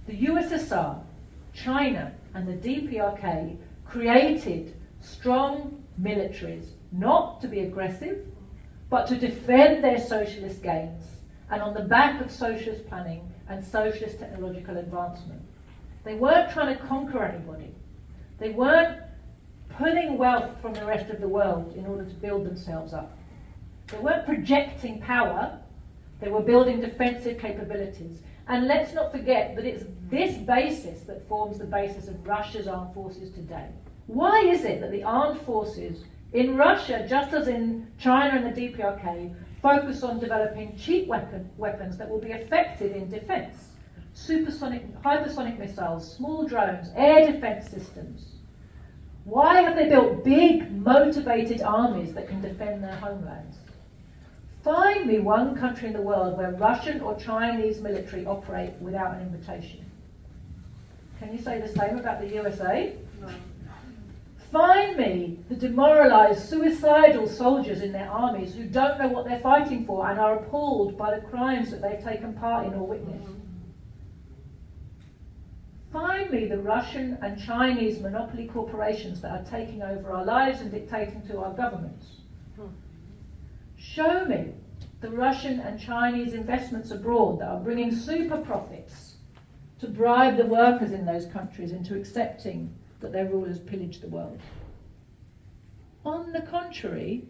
the USSR, China, and the DPRK created strong militaries, not to be aggressive, but to defend their socialist gains, and on the back of socialist planning and socialist technological advancement. They weren't trying to conquer anybody. They weren't pulling wealth from the rest of the world in order to build themselves up. They weren't projecting power. They were building defensive capabilities. And let's not forget that it's this basis that forms the basis of Russia's armed forces today. Why is it that the armed forces in Russia, just as in China and the DPRK, focus on developing cheap weapons that will be effective in defense? Supersonic, hypersonic missiles, small drones, air defense systems. Why have they built big, motivated armies that can defend their homelands? Find me one country in the world where Russian or Chinese military operate without an invitation. Can you say the same about the USA? No. Find me the demoralized, suicidal soldiers in their armies who don't know what they're fighting for and are appalled by the crimes that they've taken part in or witnessed. Find me the Russian and Chinese monopoly corporations that are taking over our lives and dictating to our governments. Show me the Russian and Chinese investments abroad that are bringing super profits to bribe the workers in those countries into accepting that their rulers pillage the world. On the contrary,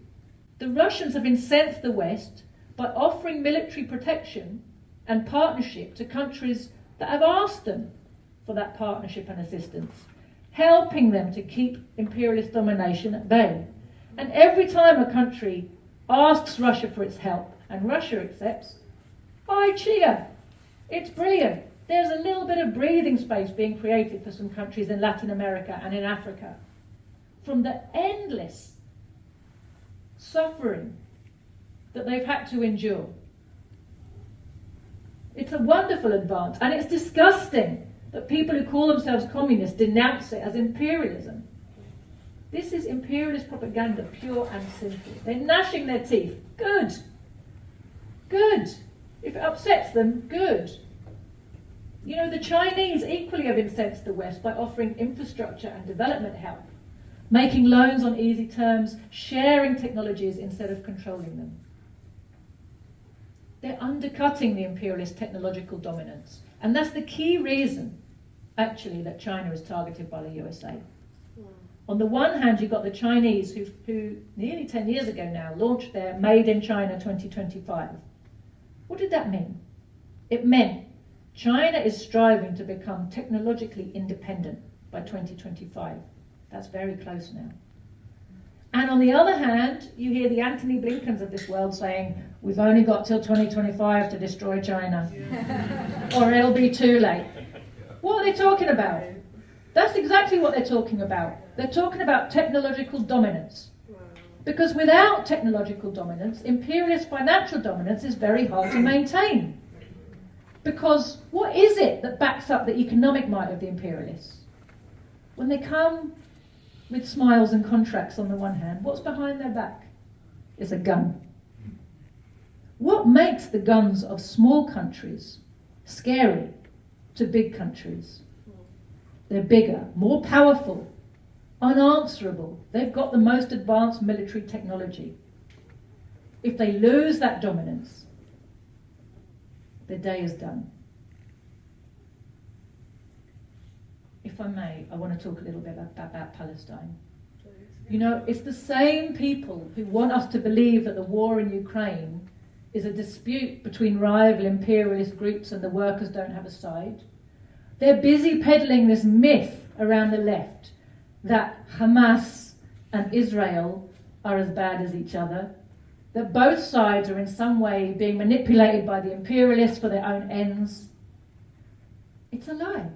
the Russians have incensed the West by offering military protection and partnership to countries that have asked them for that partnership and assistance, helping them to keep imperialist domination at bay. And every time a country asks Russia for its help and Russia accepts, I cheer. It's brilliant. There's a little bit of breathing space being created for some countries in Latin America and in Africa from the endless suffering that they've had to endure. It's a wonderful advance, and it's disgusting that people who call themselves communists denounce it as imperialism. This is imperialist propaganda, pure and simple. They're gnashing their teeth. Good. Good. If it upsets them, good. You know, the Chinese equally have incensed the West by offering infrastructure and development help, making loans on easy terms, sharing technologies instead of controlling them. They're undercutting the imperialist technological dominance. And that's the key reason, actually, that China is targeted by the USA. On the one hand, you've got the Chinese who nearly 10 years ago now launched their Made in China 2025. What did that mean? It meant China is striving to become technologically independent by 2025. That's very close now. And on the other hand, you hear the Anthony Blinkens of this world saying, we've only got till 2025 to destroy China, or it'll be too late. What are they talking about? That's exactly what they're talking about. They're talking about technological dominance. Because without technological dominance, imperialist financial dominance is very hard to maintain. Because what is it that backs up the economic might of the imperialists? When they come with smiles and contracts on the one hand, what's behind their back is a gun. What makes the guns of small countries scary to big countries? They're bigger, more powerful, unanswerable. They've got the most advanced military technology. If they lose that dominance, their day is done. If I may, I want to talk a little bit about Palestine. You know, it's the same people who want us to believe that the war in Ukraine is a dispute between rival imperialist groups and the workers don't have a side. They're busy peddling this myth around the left that Hamas and Israel are as bad as each other, that both sides are in some way being manipulated by the imperialists for their own ends. It's a lie.